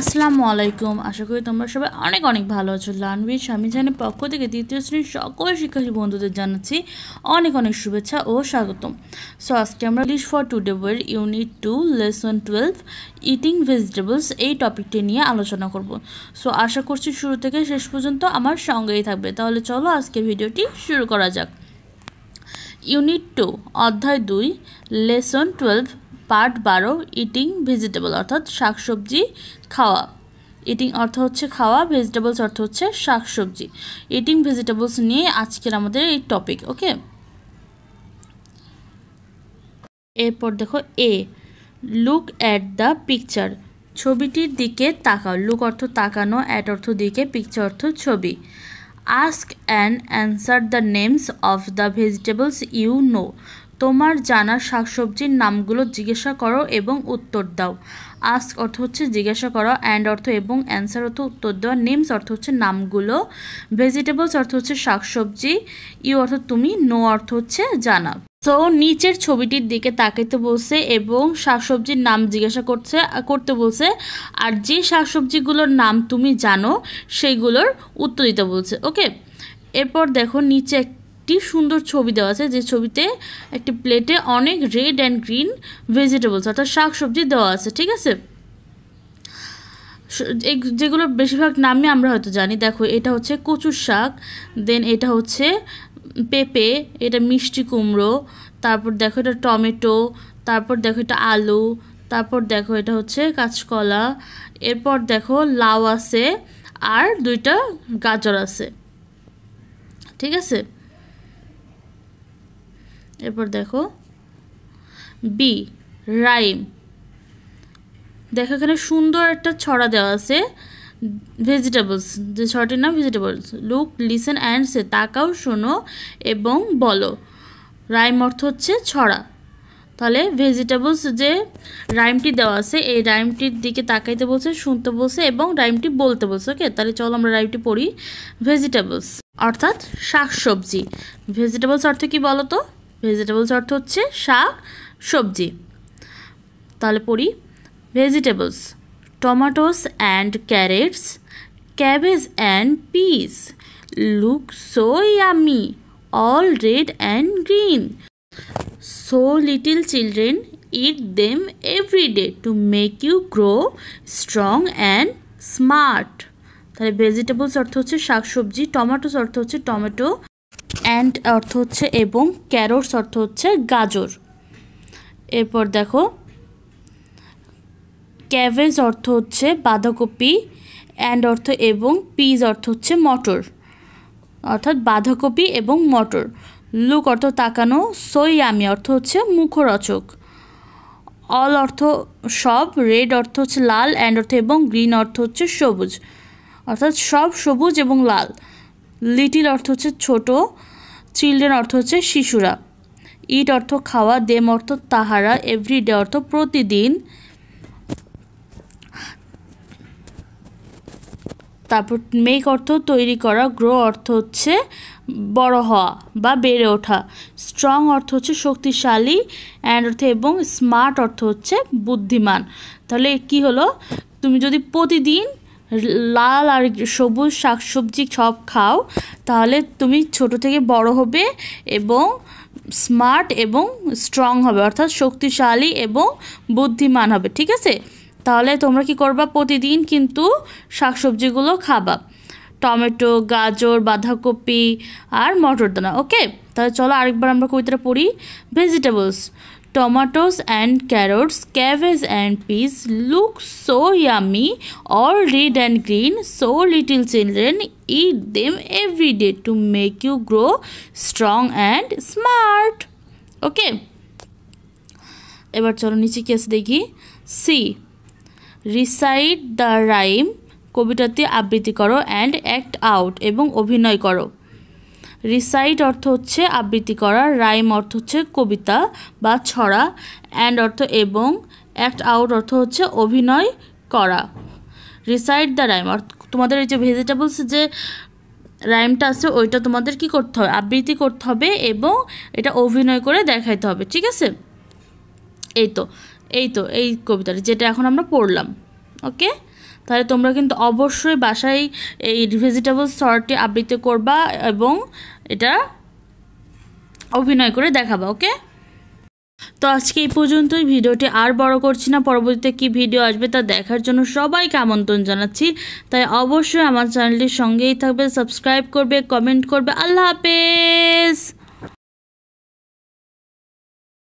আসসালামু আলাইকুম। আশা করি তোমরা সবাই অনেক অনেক ভালো আছো। লার্নউইথ স্বামী চ্যানেলের পক্ষ থেকে দ্বিতীয় শ্রেণীর সকল শিক্ষার্থী বন্ধুদের জানাচ্ছি অনেক অনেক শুভেচ্ছা ও স্বাগতম। সো আজকে আমরা ইংলিশ ফর টুডে বইয়ের ইউনিট 2 লেসন 12 ইটিং ভেজিটেবলস এই টপিকটি নিয়ে আলোচনা করব। সো আশা করছি শুরু থেকে শেষ পর্যন্ত আমার সঙ্গেই থাকবে। তাহলে চলো আজকের ভিডিওটি শুরু করা যাক। ইউনিট 2 অধ্যায় 2 লেসন 12 পার্ট 12 ইটিং ভেজিটেবল অর্থাৎ শাকসবজি খাওয়া। ইটিং অর্থ হচ্ছে খাওয়া, ভেজিটেবলস অর্থ হচ্ছে শাকসবজি। ইটিং ভেজিটেবলস নিয়ে আজকের আমাদের এই টপিক। ওকে, এরপর দেখো এ লুক অ্যাট দ্য পিকচার, ছবিটির দিকে তাকাও। লুক অর্থ তাকানো, অ্যাট অর্থ দিকে, পিকচার অর্থ ছবি। Ask and answer the names of the vegetables you know, তোমার জানা শাকসবজির নামগুলো জিজ্ঞাসা করো এবং উত্তর দাও। আস্ক অর্থ হচ্ছে জিজ্ঞাসা করো, অ্যান্ড অর্থ এবং, অ্যান্সার অর্থ উত্তর দেওয়া, নেমস অর্থ হচ্ছে নামগুলো, ভেজিটেবলস অর্থ হচ্ছে শাকসবজি, ইউ অর্থ তুমি, নো অর্থ হচ্ছে জানা। তো নিচের ছবিটির দিকে তাকাইতে বলছে এবং শাকসবজির নাম জিজ্ঞাসা করতে বলছে, আর যে শাকসবজিগুলোর নাম তুমি জানো সেইগুলোর উত্তর দিতে বলছে। ওকে, এরপর দেখো নিচে একটি সুন্দর ছবি দেওয়া আছে, যে ছবিতে একটি প্লেটে অনেক রেড অ্যান্ড গ্রিন ভেজিটেবলস অর্থাৎ শাকসবজি দেওয়া আছে। ঠিক আছে, যেগুলোর বেশিরভাগ নামই আমরা হয়তো জানি। দেখো এটা হচ্ছে কচুর শাক, দেন এটা হচ্ছে পেঁপে, এটা মিষ্টি কুমড়ো, তারপর দেখো এটা টমেটো, তারপর দেখো এটা আলু, তারপর দেখো এটা হচ্ছে কাঁচকলা, এরপর দেখো লাউ আছে আর দুইটা গাজর আছে। ঠিক আছে, এরপর দেখো বি রাইম, দেখো এখানে সুন্দর একটা ছড়া দেওয়া আছে ভেজিটেবলস, যে ছড়াটির নাম ভেজিটেবলস। লুক লিসেন অ্যান্ড সে, তাকাও শোনো এবং বলো। রাইম অর্থ হচ্ছে ছড়া। তাহলে ভেজিটেবলস যে রাইমটি দেওয়া আছে এই রাইমটির দিকে তাকাইতে বলছে, শুনতে বলছে এবং রাইমটি বলতে বলছে। ওকে, তাহলে চলো আমরা রাইমটি পড়ি। ভেজিটেবলস অর্থাৎ শাকসবজি। ভেজিটেবলস অর্থ কি বলো তো? ভেজিটেবলস অর্থ হচ্ছে শাক সবজি। তাহলে পড়ি। Vegetables tomatoes and carrots, cabbage and peas look so yummy, all red and green. So little children eat them every day to make you grow strong and smart. তাহলে ভেজিটেবলস অর্থ হচ্ছে শাকসবজি, টমেটোস অর্থ হচ্ছে টমেটো, অ্যান্ড অর্থ হচ্ছে এবং, carrots অর্থ হচ্ছে গাজর। এরপর দেখো ক্যাবেজ অর্থ হচ্ছে বাঁধাকপি, অ্যান্ড অর্থ এবং, পিজ অর্থ হচ্ছে মটর অর্থাৎ বাঁধাকপি এবং মটর। লুক অর্থ তাকানো, সো ইয়ামি অর্থ হচ্ছে মুখরোচক, অল অর্থ সব, রেড অর্থ হচ্ছে লাল, অ্যান্ড অর্থ এবং, গ্রিন অর্থ হচ্ছে সবুজ অর্থাৎ সব সবুজ এবং লাল। লিটিল অর্থ হচ্ছে ছোট, চিলড্রেন অর্থ হচ্ছে শিশুরা, ইট অর্থ খাওয়া, দেম অর্থ তাহারা, এভরিডে অর্থ প্রতিদিন, তারপর মেক অর্থ তৈরি করা, গ্রো অর্থ হচ্ছে বড় হওয়া বা বেড়ে ওঠা, স্ট্রং অর্থ হচ্ছে শক্তিশালী, অ্যান্ড অর্থ এবং, স্মার্ট অর্থ হচ্ছে বুদ্ধিমান। তাহলে কি হলো, তুমি যদি প্রতিদিন লাল আর সবুজ শাকসবজি সব খাও তাহলে তুমি ছোট থেকে বড় হবে এবং স্মার্ট এবং স্ট্রং হবে অর্থাৎ শক্তিশালী এবং বুদ্ধিমান হবে। ঠিক আছে, তাহলে তোমরা কি করবা, প্রতিদিন কিন্তু শাকসবজিগুলো খাবা, টমেটো, গাজর, বাঁধাকপি আর মটর দানা। ওকে, তাহলে চলো আরেকবার আমরা কবিতাটা পড়ি। Vegetables tomatoes and carrots, cabbage and peas look so yummy, all red and green, so little children eat them every day to make you grow strong and smart. ওকে, এবার চলো নিচে কি আছে দেখি। সি রিসাইট দ্য রাইম, কবিতাটি আবৃত্তি করো, and act out এবং অভিনয় করো। রিসাইট অর্থ হচ্ছে আবৃত্তি করা, রাইম অর্থ হচ্ছে কবিতা বা ছড়া, অ্যান্ড অর্থ এবং, অ্যাক্ট আউট অর্থ হচ্ছে অভিনয় করা। রিসাইট দ্য রাইম তোমাদের এই যে ভেজিটেবলস যে রাইমটা আছে ওইটা তোমাদের কি করতে হবে, আবৃত্তি করতে হবে এবং এটা অভিনয় করে দেখাইতে হবে। ঠিক আছে, এই তো এই কবিতাটা যেটা এখন আমরা পড়লাম। ওকে, তাহলে তোমরা কিন্তু অবশ্যই বাসায় এই ভেজিটেবলস শর্টটি আবৃত্তি করবা এবং এটা অভিনয় করে দেখাবা। ওকে, তো আজকে এই পর্যন্তই। ভিডিওটি আর বড় করছি না, পরবর্তীতে কি ভিডিও আসবে তা দেখার জন্য সবাইকে আমন্ত্রণ জানাচ্ছি। তাই অবশ্যই আমার চ্যানেলটির সঙ্গেই থাকবে, সাবস্ক্রাইব করবে, কমেন্ট করবে। আল্লাহ হাফেজ।